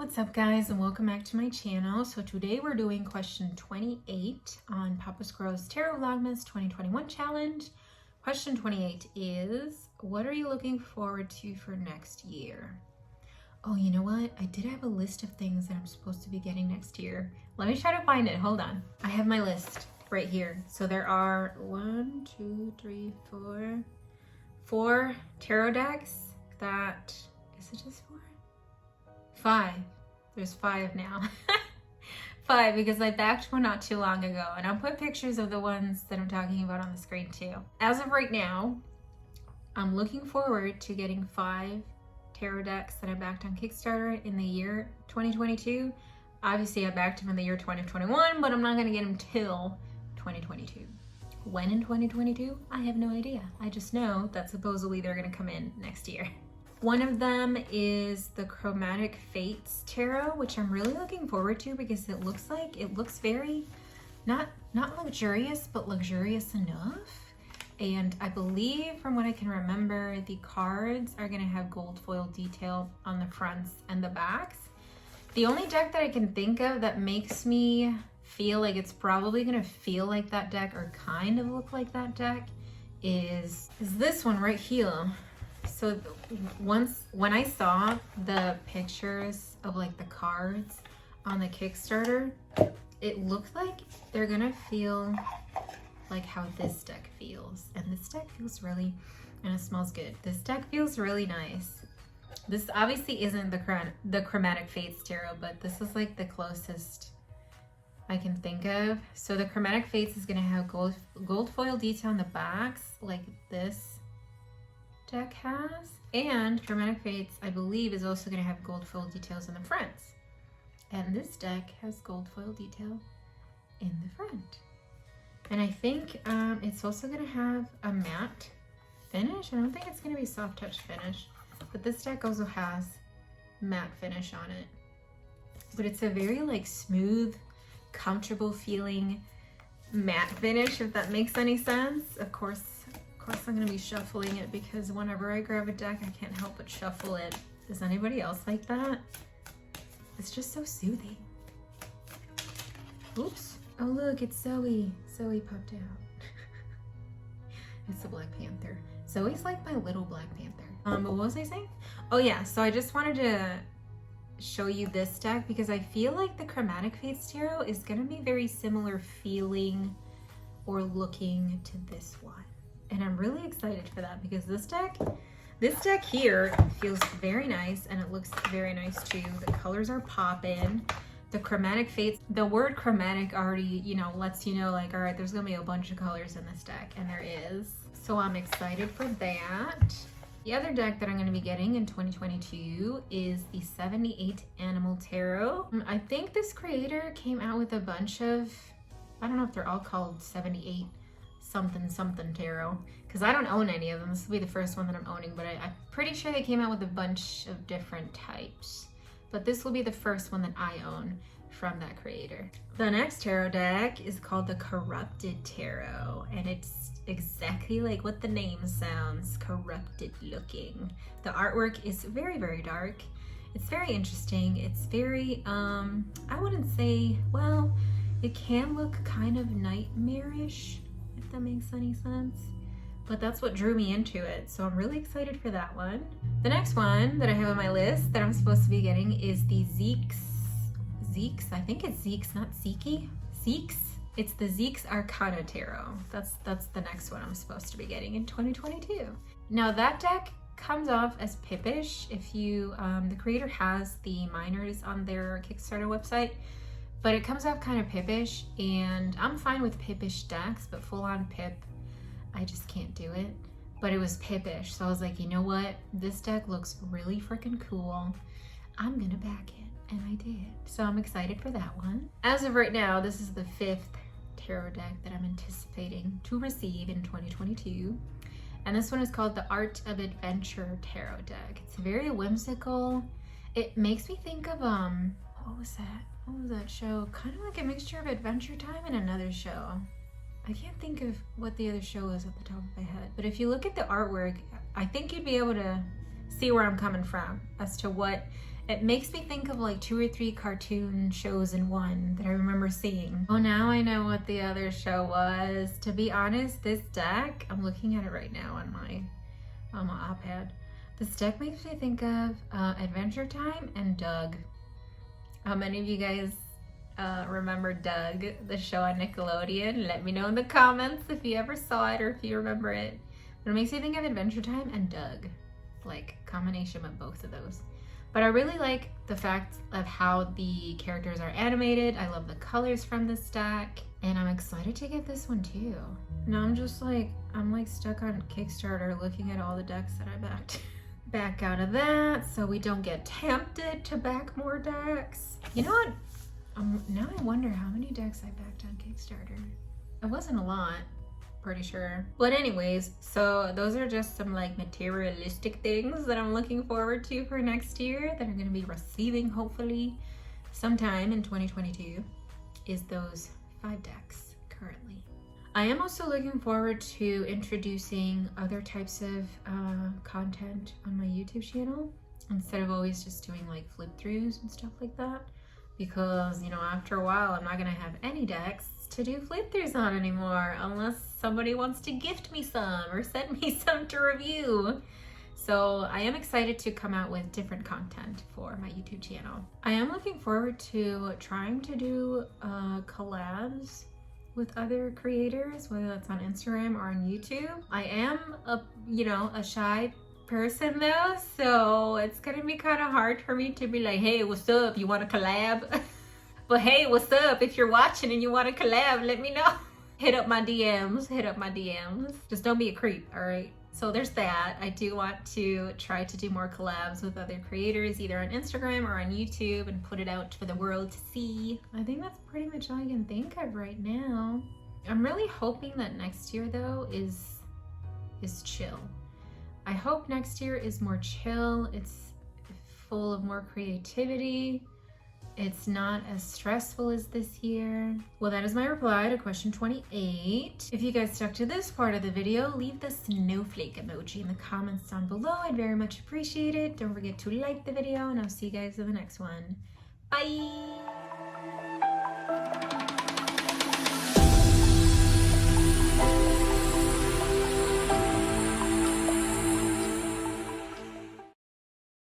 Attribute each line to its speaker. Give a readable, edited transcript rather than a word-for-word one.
Speaker 1: What's up guys, and welcome back to my channel. So today we're doing question 28 on Papa Squirrel's Tarot Vlogmas 2021 challenge. Question 28 is, what are you looking forward to for next year? Oh, you know what? I did have a list of things that I'm supposed to be getting next year. Let me try to find it. Hold on. I have my list right here. So there are 4 tarot decks that, is it just 4? 5. There's 5 now. 5 because I backed one not too long ago, and I'll put pictures of the ones that I'm talking about on the screen too. As of right now, I'm looking forward to getting 5 tarot decks that I backed on Kickstarter in the year 2022. Obviously I backed them in the year 2021, but I'm not gonna get them till 2022. When in 2022? I have no idea. I just know that supposedly they're gonna come in next year. One of them is the Chromatic Fates Tarot, which I'm really looking forward to because it looks very, not luxurious, but luxurious enough. And I believe, from what I can remember, the cards are gonna have gold foil detail on the fronts and the backs. The only deck that I can think of that makes me feel like it's probably gonna feel like that deck or kind of look like that deck is this one right here. So when I saw the pictures of like the cards on the Kickstarter, it looked like they're gonna feel like how this deck feels. And this deck feels really, and it smells good. This deck feels really nice. This obviously isn't the Chromatic Fates Tarot, but this is like the closest I can think of. So the Chromatic Fates is gonna have gold foil detail on the backs like this deck has, and Chromatic Fates, I believe, is also going to have gold foil details in the fronts, and this deck has gold foil detail in the front. And I think it's also going to have a matte finish. I don't think it's going to be soft touch finish, but this deck also has matte finish on it, but it's a very like smooth, comfortable feeling matte finish, if that makes any sense. Of course I'm gonna be shuffling it because whenever I grab a deck, I can't help but shuffle it. Does anybody else like that? It's just so soothing. Oops. Oh look, it's Zoe. Zoe popped out. It's the Black Panther. Zoe's like my little Black Panther. But what was I saying? Oh yeah, so I just wanted to show you this deck because I feel like the Chromatic Fates Tarot is gonna be very similar feeling or looking to this one. And I'm really excited for that because this deck here feels very nice and it looks very nice too. The colors are popping. The Chromatic Fates, the word chromatic already, you know, lets you know like, all right, there's gonna be a bunch of colors in this deck, and there is. So I'm excited for that. The other deck that I'm gonna be getting in 2022 is the 78 Animal Tarot. I think this creator came out with a bunch of, I don't know if they're all called 78 something tarot, because I don't own any of them. This will be the first one that I'm owning, but I'm pretty sure they came out with a bunch of different types, but this will be the first one that I own from that creator. The next tarot deck is called the Corrupted Tarot, and it's exactly like what the name sounds, corrupted looking. The artwork is very, very dark. It's very interesting. It's very I wouldn't say, well, it can look kind of nightmarish, if that makes any sense, but that's what drew me into it, so I'm really excited for that one. The next one that I have on my list that I'm supposed to be getting is the Zeke's, I think it's Zeke's, not Zeeky, Zeke's. It's the Zeke's Arcana Tarot. That's the next one I'm supposed to be getting in 2022. Now that deck comes off as pippish. If you, the creator has the minors on their Kickstarter website, but it comes off kind of pippish, and I'm fine with pippish decks, but full on pip, I just can't do it. But it was pippish, so I was like, you know what? This deck looks really freaking cool. I'm gonna back it, and I did. So I'm excited for that one. As of right now, this is the 5th tarot deck that I'm anticipating to receive in 2022. And this one is called the Art of Adventure Tarot deck. It's very whimsical. It makes me think of, what was that? What was that show? Kind of like a mixture of Adventure Time and another show. I can't think of what the other show is at the top of my head. But if you look at the artwork, I think you'd be able to see where I'm coming from as to what It makes me think of like 2 or 3 cartoon shows in one that I remember seeing. Oh, now I know what the other show was. To be honest, this deck, I'm looking at it right now on my iPad. This deck makes me think of Adventure Time and Doug. How many of you guys remember Doug, the show on Nickelodeon? Let me know in the comments if you ever saw it or if you remember it. But it makes me think of Adventure Time and Doug. Like, combination of both of those. But I really like the fact of how the characters are animated. I love the colors from this deck. And I'm excited to get this one too. Now I'm just like, I'm like stuck on Kickstarter looking at all the decks that I backed. Back out of that so we don't get tempted to back more decks. You know what? Now I wonder how many decks I backed on Kickstarter. It wasn't a lot. Pretty sure. But anyways, so those are just some like materialistic things that I'm looking forward to for next year that I'm going to be receiving hopefully sometime in 2022 is those 5 decks currently. I am also looking forward to introducing other types of content on my YouTube channel instead of always just doing like flip throughs and stuff like that, because you know, after a while I'm not going to have any decks to do flip throughs on anymore unless somebody wants to gift me some or send me some to review. So I am excited to come out with different content for my YouTube channel. I am looking forward to trying to do collabs with other creators, whether that's on Instagram or on YouTube. I am a shy person though, so it's gonna be kind of hard for me to be like, hey, what's up, you want to collab? But hey, what's up? If you're watching and you want to collab, let me know. Hit up my DMs, hit up my DMs. Just don't be a creep, all right? So there's that. I do want to try to do more collabs with other creators, either on Instagram or on YouTube, and put it out for the world to see. I think that's pretty much all I can think of right now. I'm really hoping that next year though is chill. I hope next year is more chill. It's full of more creativity. It's not as stressful as this year. Well, that is my reply to question 28. If you guys stuck to this part of the video, leave the snowflake emoji in the comments down below. I'd very much appreciate it. Don't forget to like the video, and I'll see you guys in the next one. Bye!